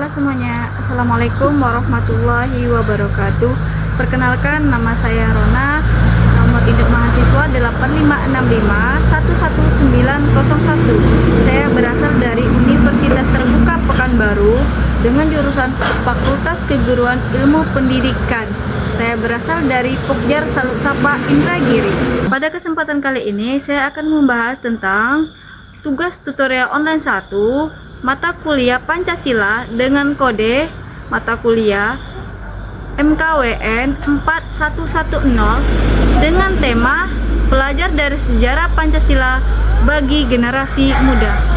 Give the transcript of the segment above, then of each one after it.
Halo semuanya, Assalamualaikum warahmatullahi wabarakatuh. Perkenalkan, nama saya Rona, nomor induk mahasiswa 85651191. Saya berasal dari Universitas Terbuka Pekanbaru dengan jurusan Fakultas Keguruan Ilmu Pendidikan. Saya berasal dari Pokjar Salut Sapa Indragiri. Pada kesempatan kali ini saya akan membahas tentang tugas tutorial online 1 mata kuliah Pancasila dengan kode mata kuliah MKWN 4110 dengan tema Belajar dari Sejarah Pancasila bagi Generasi Muda.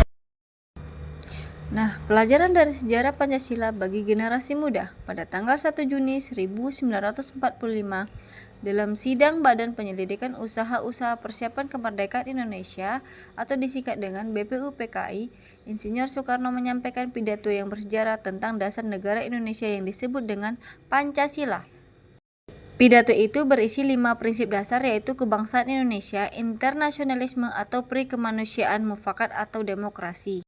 Nah, pelajaran dari sejarah Pancasila bagi generasi muda pada tanggal 1 Juni 1945 dalam sidang Badan Penyelidikan Usaha-Usaha Persiapan Kemerdekaan Indonesia atau disingkat dengan BPUPKI, Insinyur Soekarno menyampaikan pidato yang bersejarah tentang dasar negara Indonesia yang disebut dengan Pancasila. Pidato itu berisi 5 prinsip dasar, yaitu kebangsaan Indonesia, internasionalisme atau pri-kemanusiaan, mufakat atau demokrasi.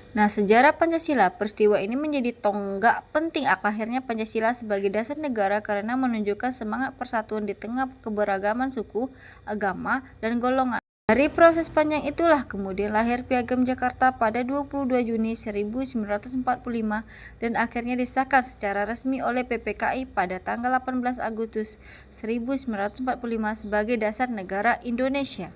Nah, sejarah Pancasila, peristiwa ini menjadi tonggak penting lahirnya Pancasila sebagai dasar negara karena menunjukkan semangat persatuan di tengah keberagaman suku, agama, dan golongan. Dari proses panjang itulah kemudian lahir Piagam Jakarta pada 22 Juni 1945 dan akhirnya disahkan secara resmi oleh PPKI pada tanggal 18 Agustus 1945 sebagai dasar negara Indonesia.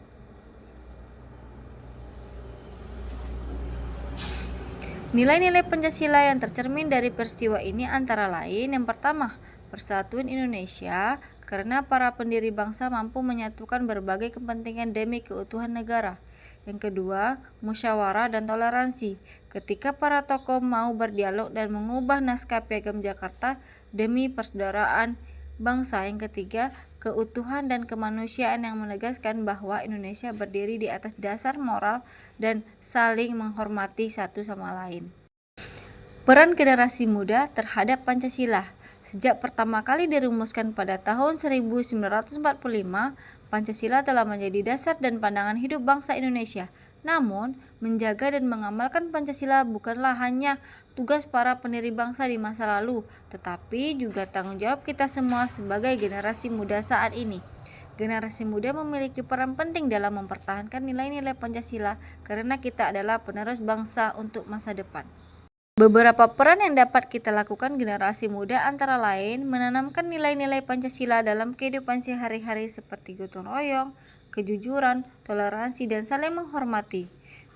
Nilai-nilai Pancasila yang tercermin dari peristiwa ini antara lain, yang pertama, persatuan Indonesia karena para pendiri bangsa mampu menyatukan berbagai kepentingan demi keutuhan negara. Yang kedua, musyawarah dan toleransi ketika para tokoh mau berdialog dan mengubah naskah Piagam Jakarta demi persaudaraan bangsa. Yang ketiga, keutuhan dan kemanusiaan yang menegaskan bahwa Indonesia berdiri di atas dasar moral dan saling menghormati satu sama lain. Peran generasi muda terhadap Pancasila. Sejak pertama kali dirumuskan pada tahun 1945, Pancasila telah menjadi dasar dan pandangan hidup bangsa Indonesia. Namun, menjaga dan mengamalkan Pancasila bukanlah hanya tugas para pendiri bangsa di masa lalu, tetapi juga tanggung jawab kita semua sebagai generasi muda saat ini. Generasi muda memiliki peran penting dalam mempertahankan nilai-nilai Pancasila karena kita adalah penerus bangsa untuk masa depan. Beberapa peran yang dapat kita lakukan generasi muda antara lain menanamkan nilai-nilai Pancasila dalam kehidupan sehari-hari seperti gotong royong, kejujuran, toleransi, dan saling menghormati.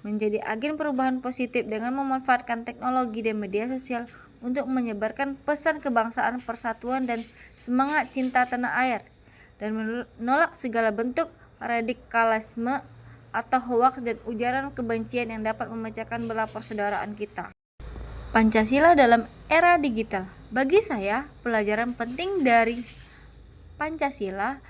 Menjadi agen perubahan positif dengan memanfaatkan teknologi dan media sosial untuk menyebarkan pesan kebangsaan, persatuan, dan semangat cinta tanah air, dan menolak segala bentuk radikalisme atau hoaks dan ujaran kebencian yang dapat memecahkan belah persaudaraan kita. Pancasila dalam era digital. Bagi saya, pelajaran penting dari Pancasila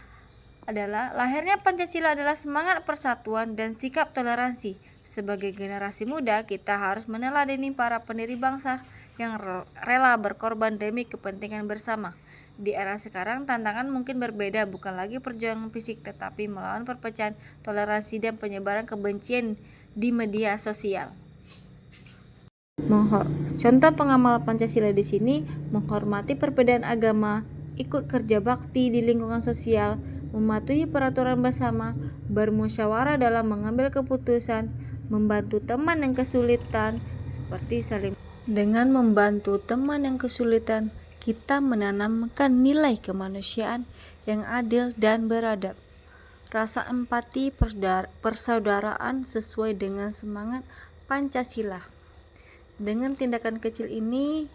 adalah lahirnya Pancasila adalah semangat persatuan dan sikap toleransi. Sebagai generasi muda, kita harus meneladani para pendiri bangsa yang rela berkorban demi kepentingan bersama. Di era sekarang, tantangan mungkin berbeda, bukan lagi perjuangan fisik, tetapi melawan perpecahan, toleransi, dan penyebaran kebencian di media sosial. Contoh pengamalan Pancasila di sini menghormati perbedaan agama, ikut kerja bakti di lingkungan sosial, mematuhi peraturan bersama, bermusyawarah dalam mengambil keputusan, membantu teman yang kesulitan, seperti saling. Dengan membantu teman yang kesulitan, kita menanamkan nilai kemanusiaan yang adil dan beradab. Rasa empati, persaudaraan sesuai dengan semangat Pancasila. Dengan tindakan kecil ini,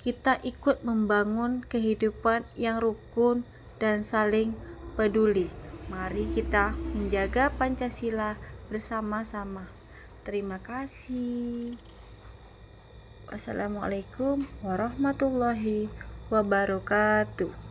kita ikut membangun kehidupan yang rukun dan saling peduli. Mari kita menjaga Pancasila bersama-sama. Terima kasih. Wassalamualaikum warahmatullahi wabarakatuh.